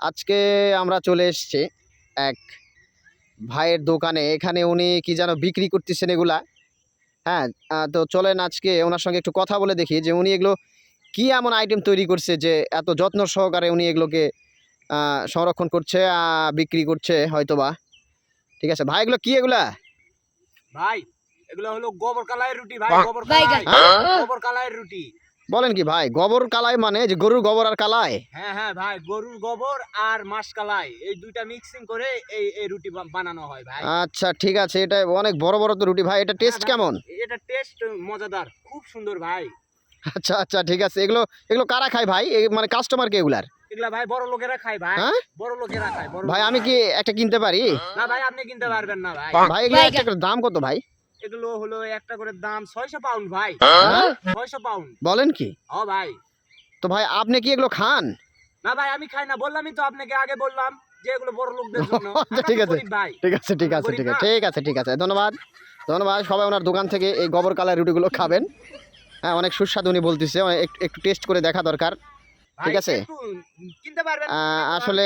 আজকে আমরা চলে এসেছি এক ভাইয়ের দোকানে। এখানে উনি কি যেন বিক্রি করতেছেন এগুলা। হ্যাঁ, তো চলেন আজকে ওনার সঙ্গে একটু কথা বলে দেখি যে উনি এগুলো কি এমন আইটেম তৈরি করছে যে এত যত্ন সহকারে উনি এগুলোকে সংরক্ষণ করছে, বিক্রি করছে হয়তোবা। ঠিক আছে ভাই, এগুলো কি এগুলা? ভাই এগুলো হলো গোবর কালাইয়ের রুটি ভাই, গোবর বাইগান। কালাই, গোবর কালাইয়ের রুটি। বলেন কি ভাই, গোবর কালাই মানে যে গরুর গোবর আর কালাই? হ্যাঁ হ্যাঁ ভাই, গরুর গোবর আর মাছ কালাই এই দুইটা মিক্সিং করে এই রুটি বানানো হয় ভাই। আচ্ছা ঠিক আছে, এটা অনেক বড় বড় তো রুটি ভাই, এটা হ্যাঁ টেস্ট ভাই, কেমন? এটা টেস্ট মজাদার, খুব সুন্দর ভাই। আচ্ছা আচ্ছা ঠিক আছে, এগুলো এগুলো কারা খায় ভাই, মানে কাস্টমার কে এগুলার? এগুলা ভাই বড় লোকেরা খায় ভাই। হ্যাঁ বড় লোকেরা খায়, বড় ভাই, লোকেরা আমি কি খায়। একটা কিনতে পারি? না ভাই, আপনি কিনতে পারবেন না ভাই। ভাই এগুলো একটা করে দাম কত ভাই? এগুলো হলো একটা করে দাম 600 পাউন্ড ভাই। হ্যাঁ? 600 পাউন্ড। বলেন কি? ও ভাই। তো ভাই আপনি কি এগুলো খান? না ভাই, আমি খাই না, বললামই তো আপনাকে, আগে বললাম যে এগুলো বড় লোকদের জন্য। আচ্ছা, ঠিক আমরা তো আছে গরিব ভাই। ঠিক আছে ঠিক আছে ঠিক আছে ঠিক আছে ঠিক আছে, ধন্যবাদ ধন্যবাদ। সবাই ওনার দোকান থেকে এই গোবর কালার রুটিগুলো খাবেন। হ্যাঁ, অনেক সুস্বাদু উনি বলতেছে, একটু একটু টেস্ট করে দেখা দরকার। ঠিক আছে, একটু কিনতে পারবেন আসলে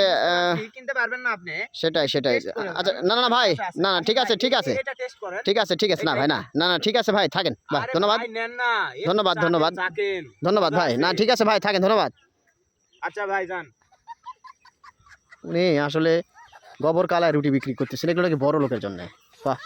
কিনতে পারবেন না আপনি? সেটাই সেটাই। টেস্ট করেন আচ্ছা, ভাই। না না না ভাই, আচ্ছা, আচ্ছা, না না ঠিক আছে ঠিক আছে এটা টেস্ট করেন। ঠিক আছে ঠিক আছে, না ভাই, না না না ঠিক আছে ভাই, থাকেন ভাই, আরে ধন্যবাদ ভাই নেন না, একটু ধন্যবাদ চাখেন, ধন্যবাদ চাখেন। ধন্যবাদ মজা ভাই, না আছে। ঠিক আছে ভাই, থাকেন, ধন্যবাদ। আচ্ছা ভাই যান। উনি আসলে গোবর কালায় রুটি বিক্রি করতেছেন, এগুলো কি বড় লোকের জন্য? বাহ।